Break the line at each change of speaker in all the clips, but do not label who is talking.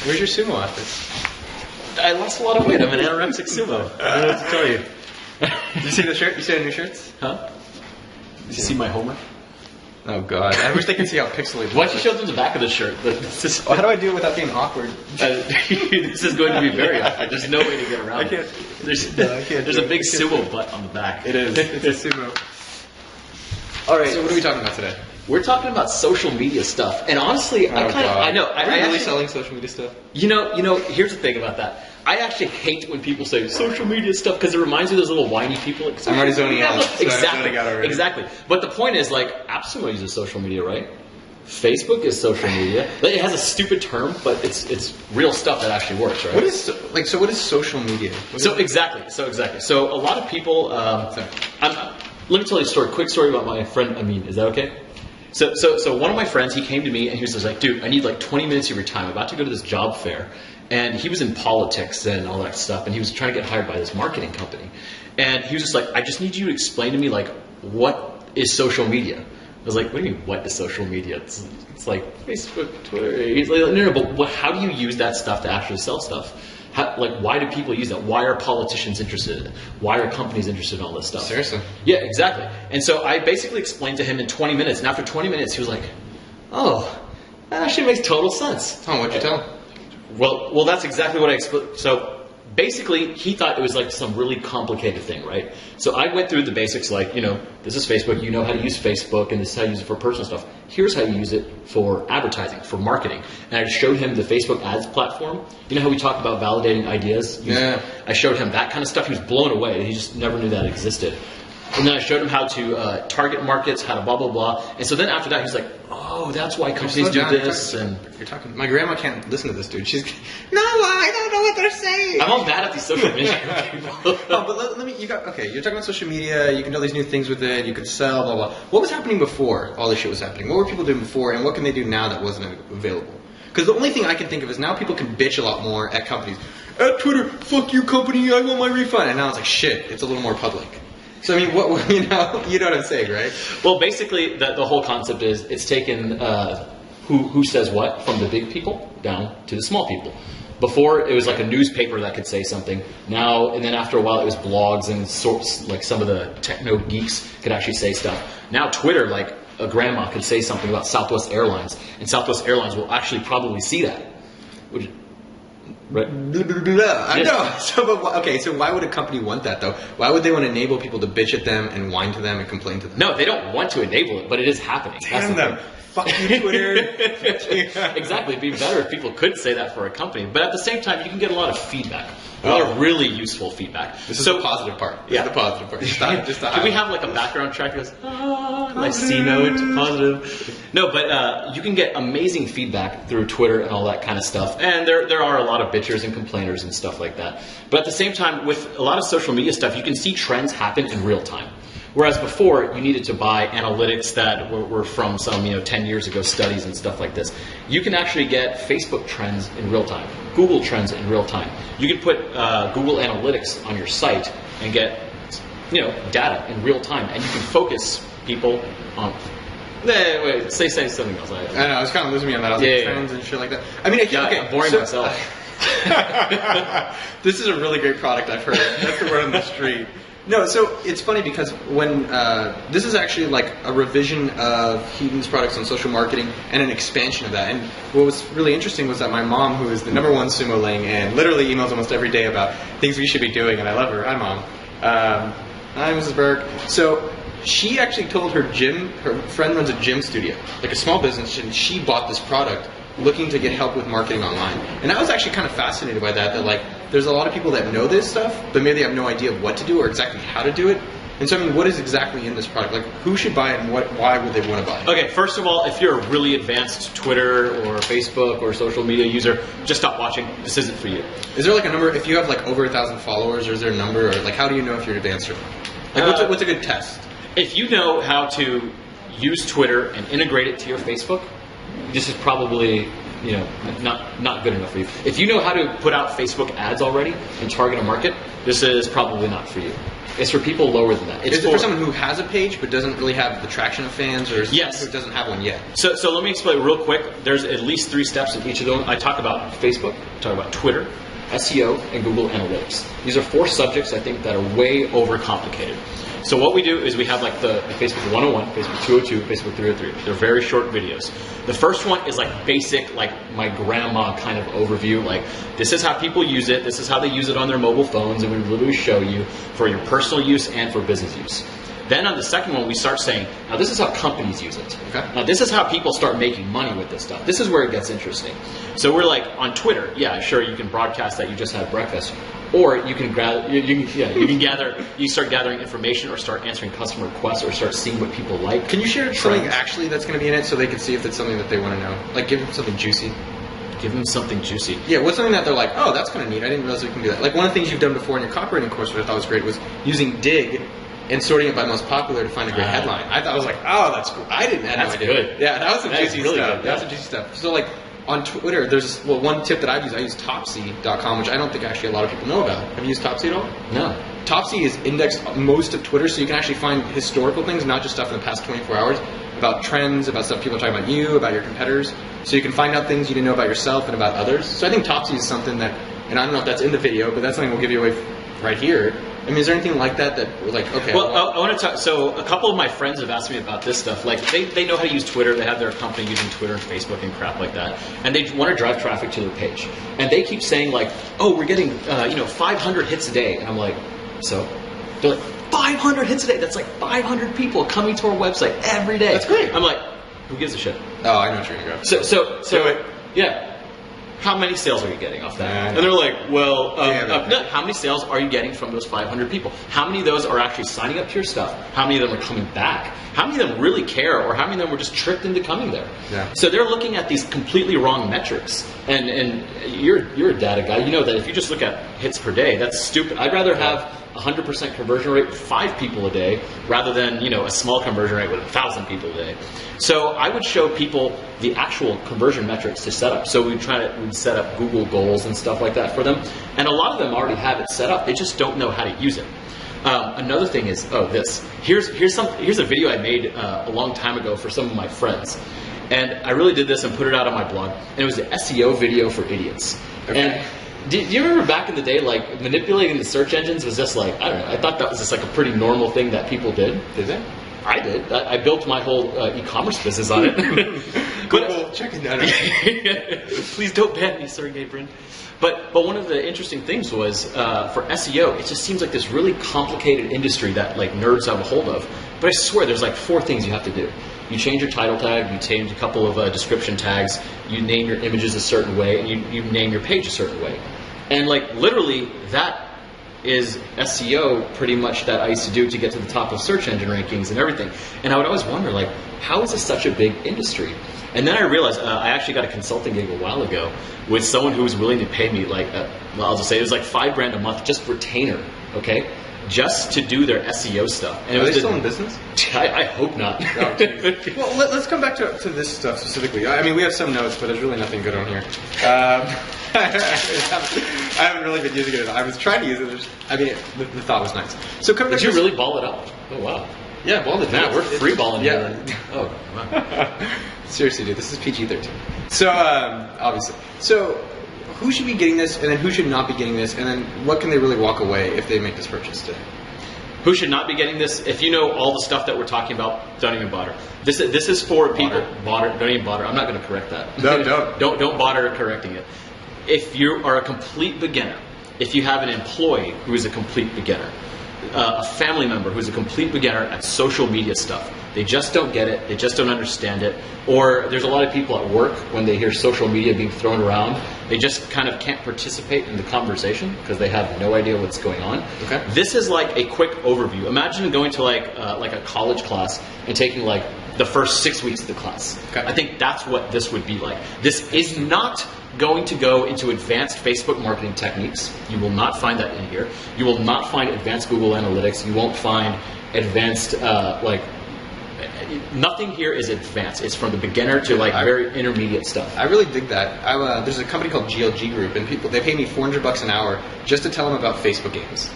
Where's your sumo outfit?
I lost a lot of weight. I'm an anorexic sumo. I don't know what to tell you.
Did you see the shirt? You see the new shirts?
Huh? Did you see my Homer?
Oh god, I wish they could see how pixelated.
Why don't you show them the back of the shirt?
How do I do it without being awkward?
This is going to be very awkward. There's no way to get around
I can't.
it. There's a big sumo butt on the back.
It is. It's a sumo. All right. So what are we talking about today?
We're talking about social media stuff, and honestly, I know.
Are we really selling social media stuff?
You know. Here's the thing about that. I actually hate when people say social media stuff because it reminds me of those little whiny people. Like,
I'm already zoning out.
Exactly. But the point is, like, AppSumo uses social media, right? Facebook is social media. It has a stupid term, but it's real stuff that actually works, right?
What is social media?
Exactly. So a lot of people. Let me tell you a story. Quick story about my friend Amin. Is that okay? So one of my friends, he came to me and he was just like, dude, I need like 20 minutes of your time. I'm about to go to this job fair. And he was in politics and all that stuff. And he was trying to get hired by this marketing company. And he was just like, I just need you to explain to me, like, what is social media? I was like, what do you mean, what is social media? It's like Facebook, Twitter. He's like, no, but how do you use that stuff to actually sell stuff? Why do people use that? Why are politicians interested in it? Why are companies interested in all this stuff?
Seriously?
Yeah, exactly. And so I basically explained to him in 20 minutes. And after 20 minutes, he was like, oh, that actually makes total sense.
Tom, what'd you tell him?
Well, that's exactly what I explained. So basically, he thought it was like some really complicated thing, right? So I went through the basics, like, this is Facebook. You know how to use Facebook, and this is how you use it for personal stuff. Here's how you use it for advertising, for marketing. And I showed him the Facebook ads platform. You know how we talk about validating ideas?
Yeah.
I showed him that kind of stuff. He was blown away. He just never knew that existed. And then I showed him how to target markets, how to blah, blah, blah. And so then after that, he was like, oh, that's why companies do this.
You're talking. My grandma can't listen to this, dude. She's, no, I don't know what they're saying.
I'm all bad at these social media people.
But let me, you're talking about social media, you can do all these new things with it, you can sell, blah, blah. What was happening before all this shit was happening? What were people doing before, and what can they do now that wasn't available? Because the only thing I can think of is now people can bitch a lot more at companies. At Twitter, fuck you company, I want my refund. And now it's like, shit, it's a little more public. So I mean, you know what I'm saying, right?
Well, basically, the whole concept is it's taken who says what from the big people down to the small people. Before, it was like a newspaper that could say something. Now, and then after a while, it was blogs and like some of the techno geeks could actually say stuff. Now, Twitter, like a grandma could say something about Southwest Airlines, and Southwest Airlines will actually probably see that. Right.
Blah, blah, blah, blah. I know. So why would a company want that, though? Why would they want to enable people to bitch at them and whine to them and complain to them?
No, they don't want to enable it, but it is happening.
Damn them. Fuck you, Twitter.
Exactly. It'd be better if people could say that for a company. But at the same time, you can get a lot of feedback. A lot of really useful feedback.
This is the positive part. This is the positive part.
Can we have like a background track that goes, like C note, positive? No, but you can get amazing feedback through Twitter and all that kind of stuff. And there are a lot of bitchers and complainers and stuff like that. But at the same time, with a lot of social media stuff, you can see trends happen in real time. Whereas before, you needed to buy analytics that were from some 10 years ago studies and stuff like this. You can actually get Facebook trends in real time, Google trends in real time. You can put Google Analytics on your site and get data in real time, and you can focus people on. Wait, say something else. I
know, I was kind of losing me on that. I was like, trends and shit like that. I mean,
I'm boring myself.
This is a really great product, I've heard. That's the word on the street. No, so it's funny because when this is actually like a revision of Heaton's products on social marketing and an expansion of that. And what was really interesting was that my mom, who is the #1 sumo ling and literally emails almost every day about things we should be doing, and I love her. Hi, Mom. Hi, Mrs. Burke. So she actually told her friend runs a gym studio, like a small business, and she bought this product looking to get help with marketing online. And I was actually kind of fascinated by that like, there's a lot of people that know this stuff, but maybe they have no idea what to do or exactly how to do it. And so, I mean, what is exactly in this product? Like, who should buy it and why would they want to buy it?
Okay, first of all, if you're a really advanced Twitter or Facebook or social media user, just stop watching. This isn't for you.
Is there like a number, if you have like over 1,000 followers, or is there a number, or like how do you know if you're advanced or not? Like, what's a good test?
If you know how to use Twitter and integrate it to your Facebook, this is probably not good enough for you. If you know how to put out Facebook ads already and target a market, this is probably not for you. It's for people lower than that.
Is it for someone who has a page but doesn't really have the traction of fans, or
yes,
who doesn't have one yet?
So let me explain real quick. There's at least 3 steps in each of them. I talk about Facebook, I talk about Twitter, SEO, and Google Analytics. These are 4 subjects I think that are way overcomplicated. So what we do is we have like the Facebook 101, Facebook 202, Facebook 303. They're very short videos. The first one is like basic, like my grandma kind of overview. Like, this is how people use it. This is how they use it on their mobile phones. And we literally show you for your personal use and for business use. Then on the second one, we start saying, now this is how companies use it.
Okay.
Now this is how people start making money with this stuff. This is where it gets interesting. So we're like, on Twitter, yeah, sure, you can broadcast that you just had breakfast. Or you can start gathering information, or start answering customer requests, or start seeing what people like.
Can you share something actually that's going to be in it so they can see if it's something that they want to know? Like, give them something juicy.
Give them something juicy.
Yeah, what's something that they're like, oh, that's kind of neat. I didn't realize we can do that. Like, one of the things you've done before in your copywriting course, which I thought was great, was using Dig and sorting it by most popular to find a great headline. I was like, oh, that's cool. I didn't have no idea.
Good.
Yeah, that was some juicy
really
stuff.
Good,
That was some juicy stuff. So, like, on Twitter, there's one tip that I use Topsy.com, which I don't think actually a lot of people know about. Have you used Topsy at all?
No.
Topsy is indexed most of Twitter, so you can actually find historical things, not just stuff in the past 24 hours, about trends, about stuff people are talking about you, about your competitors. So you can find out things you didn't know about yourself and about others. So I think Topsy is something that, and I don't know if that's in the video, but that's something we'll give you away right here. I mean, is there anything like that we're like, okay?
Well, I want to talk. So a couple of my friends have asked me about this stuff. Like, they know how to use Twitter. They have their company using Twitter and Facebook and crap like that. And they want to drive traffic to their page. And they keep saying like, oh, we're getting 500 hits a day. And I'm like, so? They're like, 500 hits a day? That's like 500 people coming to our website every day.
That's great.
I'm like, who gives a shit?
Oh, I know what you're going to go.
So yeah. How many sales are you getting off that? And they're like, well, how many sales are you getting from those 500 people? How many of those are actually signing up to your stuff? How many of them are coming back? How many of them really care, or how many of them were just tricked into coming there?
Yeah.
So they're looking at these completely wrong metrics. And you're a data guy. You know that if you just look at hits per day, that's stupid. I'd rather have 100% conversion rate with 5 people a day rather than a small conversion rate with 1,000 people a day. So I would show people the actual conversion metrics to set up. So we'd set up Google goals and stuff like that for them. And a lot of them already have it set up. They just don't know how to use it. Another thing is, this. Here's a video I made a long time ago for some of my friends. And I really did this and put it out on my blog. And it was an SEO video for idiots.
Okay.
And do you remember back in the day, like, manipulating the search engines was just like, I don't know, I thought that was just like a pretty normal thing that people did.
Did they?
I did. I built my whole e-commerce business on it.
Google, checking that out.
Please don't ban me, Sergey Brin. But one of the interesting things was, for SEO, it just seems like this really complicated industry that like nerds have a hold of. But I swear there's like 4 things you have to do. You change your title tag, you change a couple of description tags, you name your images a certain way, and you name your page a certain way. And like literally that is SEO pretty much that I used to do to get to the top of search engine rankings and everything. And I would always wonder, like, how is this such a big industry? And then I realized I actually got a consulting gig a while ago with someone who was willing to pay me like, I'll just say it was like $5,000 a month, just retainer, okay? Just to do their SEO stuff. And
Are they still in business?
I hope not.
Oh, well, let's come back to this stuff specifically. I mean, we have some notes, but there's really nothing good on here. I haven't really been using it. I was trying to use it. The thought was nice. So
did you really ball it up? Oh, wow.
Yeah, ball it
up. We're free balling
here.
Yeah. Oh, wow.
Seriously, dude, this is PG-13. So, obviously. So, who should be getting this, and then who should not be getting this, and then what can they really walk away if they make this purchase today?
Who should not be getting this? If you know all the stuff that we're talking about, don't even bother. This is for people. Don't even bother. I'm not going to correct that.
No,
don't bother correcting it. If you are a complete beginner, if you have an employee who is a complete beginner, a family member who's a complete beginner at social media stuff, they just don't get it, they just don't understand it, or there's a lot of people at work when they hear social media being thrown around, they just kind of can't participate in the conversation because they have no idea what's going on.
Okay.
This is like a quick overview. Imagine going to like a college class and taking like the first 6 weeks of the class.
Okay.
I think that's what this would be like. This is not going to go into advanced Facebook marketing techniques. You will not find that in here. You will not find advanced Google Analytics. You won't find advanced nothing here is advanced. It's from the beginner to like very intermediate stuff.
I really dig that. There's a company called GLG Group, and they pay me $400 an hour just to tell them about Facebook games.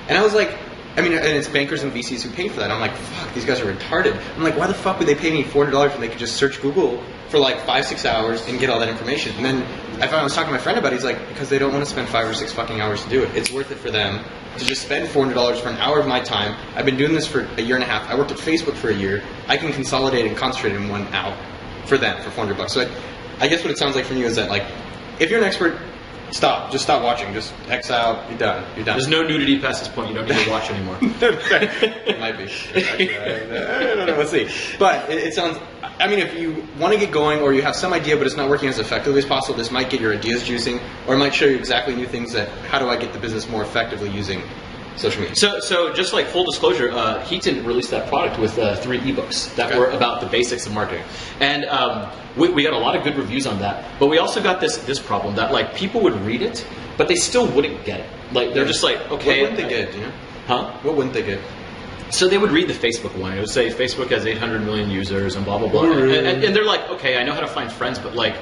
And I was like, and it's bankers and VCs who pay for that. I'm like, fuck, these guys are retarded. I'm like, why the fuck would they pay me $400 when they could just search Google for like 5-6 hours and get all that information? And then I was talking to my friend about it. He's like, because they don't want to spend 5 or 6 fucking hours to do it. It's worth it for them to just spend $400 for an hour of my time. I've been doing this for a year and a half. I worked at Facebook for a year. I can consolidate and concentrate in 1 hour for them for $400. So I guess what it sounds like from you is that like, if you're an expert, stop. Just stop watching. Just X out. You're done. You're done.
There's no nudity past this point. You don't need to watch anymore.
It might be. Actually, I don't know. Let's see. But it sounds. I mean, if you want to get going, or you have some idea, but it's not working as effectively as possible, this might get your ideas juicing, or it might show you exactly new things that. How do I get the business more effectively using social media?
So just like full disclosure, Heaton released that product with 3 ebooks that were about the basics of marketing, and we got a lot of good reviews on that. But we also got this problem that like people would read it, but they still wouldn't get it. Like they're just like, okay,
what wouldn't they get? Do you know?
Huh?
What wouldn't they get?
So they would read the Facebook one. It would say Facebook has 800 million users and blah blah blah, and they're like, okay, I know how to find friends, but like,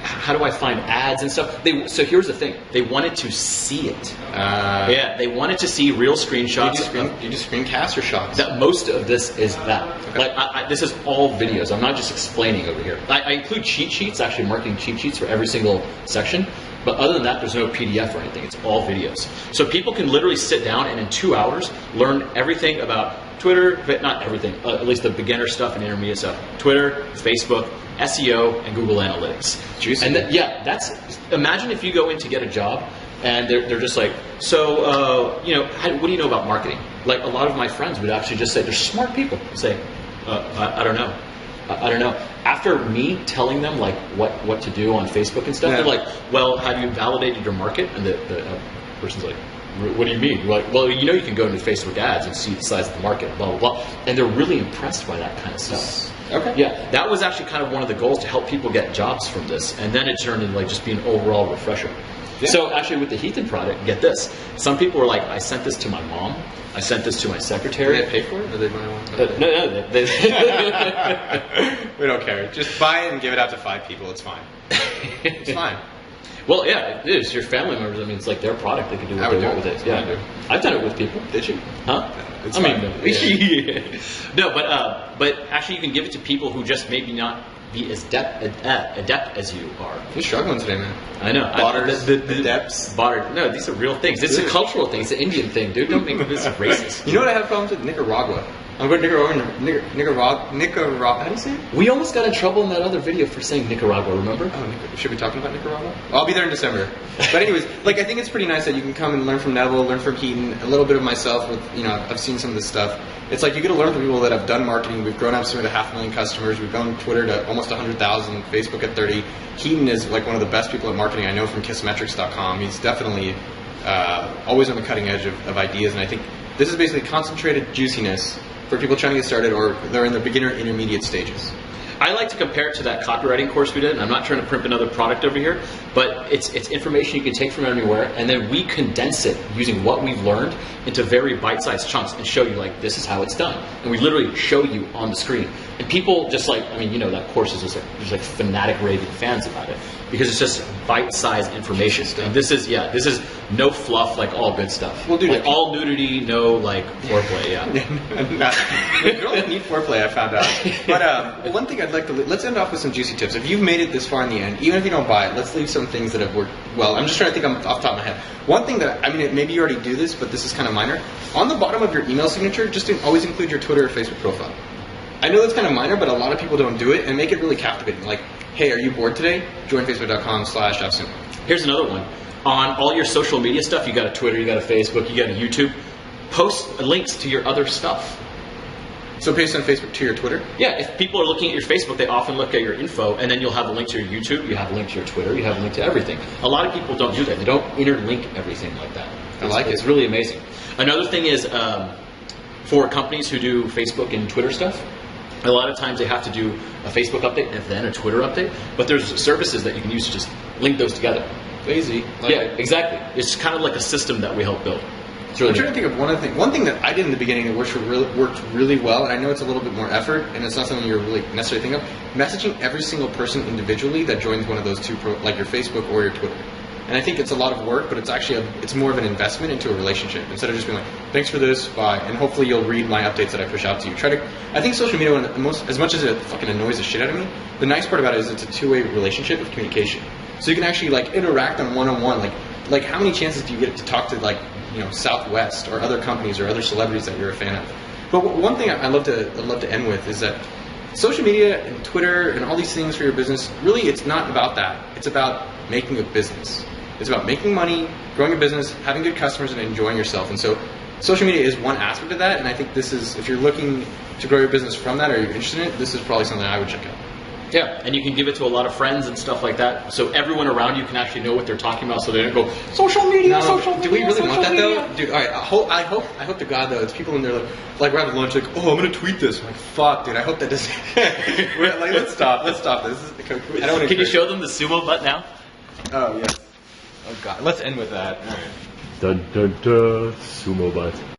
how do I find ads and stuff? So here's the thing: they wanted to see it. Yeah, they wanted to see real screenshots.
Do you do screencasts or shots?
That most of this is that.
Okay.
Like this is all videos. I'm not just explaining over here. I include cheat sheets, actually marketing cheat sheets for every single section. But other than that, there's no PDF or anything. It's all videos. So people can literally sit down and in 2 hours learn everything about Twitter, but not everything, at least the beginner stuff and intermediate stuff. Twitter, Facebook, SEO, and Google Analytics.
Juicy.
And that's, imagine if you go in to get a job and they're just like, so, what do you know about marketing? Like a lot of my friends would actually just say, they're smart people, say, I don't know. I don't know. After me telling them like what to do on Facebook and stuff, they're like, well, have you validated your market? And the person's like, what do you mean? You're like, well, you can go into Facebook ads and see the size of the market, blah, blah, blah. And they're really impressed by that kind of stuff.
Okay.
Yeah, that was actually kind of one of the goals, to help people get jobs from this. And then it turned into like just being an overall refresher. Yeah. So actually with the Heaton product, get this. Some people were like, I sent this to my mom. I sent this to my secretary.
Did they pay for it, or they buy one?
No.
We don't care. Just buy it and give it out to 5 people. It's fine. It's fine.
Well, yeah, it is. Your family members, I mean, it's like their product. They can do what they want with it. Yeah, I've done it with people.
Did you?
Huh?
It's
I
fine.
mean, no, but actually you can give it to people who just maybe not be as adept as you are.
You're struggling today, man.
I know.
Botters, adepts.
No, these are real things. This is a cultural thing. It's an Indian thing, dude. Don't make this racist.
You know what I have problems with? Nicaragua. I'm going to Nicaragua. How do you say it?
We almost got in trouble in that other video for saying Nicaragua, remember?
Oh, should we be talking about Nicaragua? I'll be there in December. But anyways, like I think it's pretty nice that you can come and learn from Neville, learn from Heaton, a little bit of myself with, I've seen some of this stuff. It's like you get to learn from people that have done marketing. We've grown AppSumo to 500,000 customers. We've grown Twitter to almost 100,000, Facebook at 30. Heaton is like one of the best people at marketing I know from kissmetrics.com. He's definitely always on the cutting edge of ideas, and I think this is basically concentrated juiciness for people trying to get started, or they're in the beginner intermediate stages.
I like to compare it to that copywriting course we did, and I'm not trying to primp another product over here, but it's information you can take from anywhere, and then we condense it using what we've learned into very bite-sized chunks and show you, like, this is how it's done. And we literally show you on the screen. And people just like, that course is just like, there's like fanatic raving fans about it, because it's just bite-sized information. And this is no fluff, like all good stuff.
Well, dude,
like all nudity, no like foreplay, yeah.
You don't need foreplay, I found out. But one thing I'd like to, let's end off with some juicy tips. If you've made it this far in the end, even if you don't buy it, let's leave some things that have worked well. I'm just trying to think off the top of my head. One thing that, maybe you already do this, but this is kind of minor. On the bottom of your email signature, just always include your Twitter or Facebook profile. I know that's kind of minor, but a lot of people don't do it, and make it really captivating. Like, hey, are you bored today? Join facebook.com/AppSumo.
Here's another one. On all your social media stuff, you got a Twitter, you got a Facebook, you got a YouTube, post links to your other stuff.
So paste on Facebook to your Twitter?
Yeah, if people are looking at your Facebook, they often look at your info, and then you'll have a link to your YouTube, you have a link to your Twitter, you have a link to everything. A lot of people don't do that. They don't interlink everything like that. It's really amazing. Another thing is, for companies who do Facebook and Twitter stuff, a lot of times they have to do a Facebook update and then a Twitter update, but there's services that you can use to just link those together.
Easy.
Yeah, exactly. It's kind of like a system that we help build. It's really
I'm trying to think of one thing that I did in the beginning that worked really well, and I know it's a little bit more effort, and it's not something you're really necessarily thinking of. Messaging every single person individually that joins one of those two, like your Facebook or your Twitter. And I think it's a lot of work, but it's actually it's more of an investment into a relationship instead of just being like, thanks for this, bye, and hopefully you'll read my updates that I push out to you. I think social media, as much as it fucking annoys the shit out of me, the nice part about it is it's a two-way relationship of communication. So you can actually like interact on one-on-one. Like how many chances do you get to talk to like Southwest or other companies or other celebrities that you're a fan of? But one thing I'd love to end with is that social media and Twitter and all these things for your business, really, it's not about that. It's about making a business. It's about making money, growing a business, having good customers, and enjoying yourself. And so social media is one aspect of that, and I think this is, if you're looking to grow your business from that or you're interested in it, this is probably something I would check out.
Yeah, and you can give it to a lot of friends and stuff like that, so everyone around you can actually know what they're talking about, so they don't go, social media, social media,
do we really want that,
media.
though? Dude, all right, I hope to God, though, it's people in there like we're having lunch, like, oh, I'm going to tweet this. I'm like, fuck, dude, I hope that doesn't... like, let's stop this. I don't
Can you show them the Sumo butt now?
Oh, yes. Oh, God, let's end with that. All right.
Dun dun dun, Sumo butt.